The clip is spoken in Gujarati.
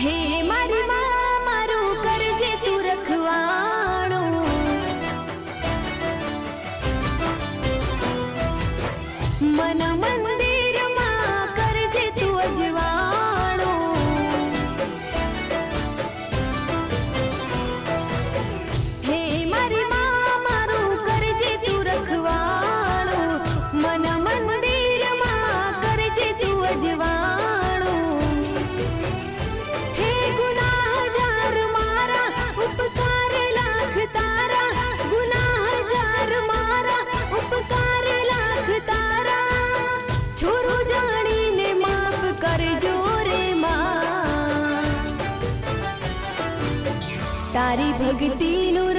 હે મારી માં મારું કરજે તું રખવાણું, મન મંદિરમાં કરજે તું અજવાણું, હે મારી માં મારું કરજે તું રખવાણું, મન મંદિરમાં કરજે તું અજવાણું, હે ગુનાહ હજાર મારા ઉપકાર લાખ તારા, ગુનાહ હજાર મારા ઉપકાર લાખ તારા, છોરું જાણીને માફ કરજો રે માં, તારી ભક્તિનું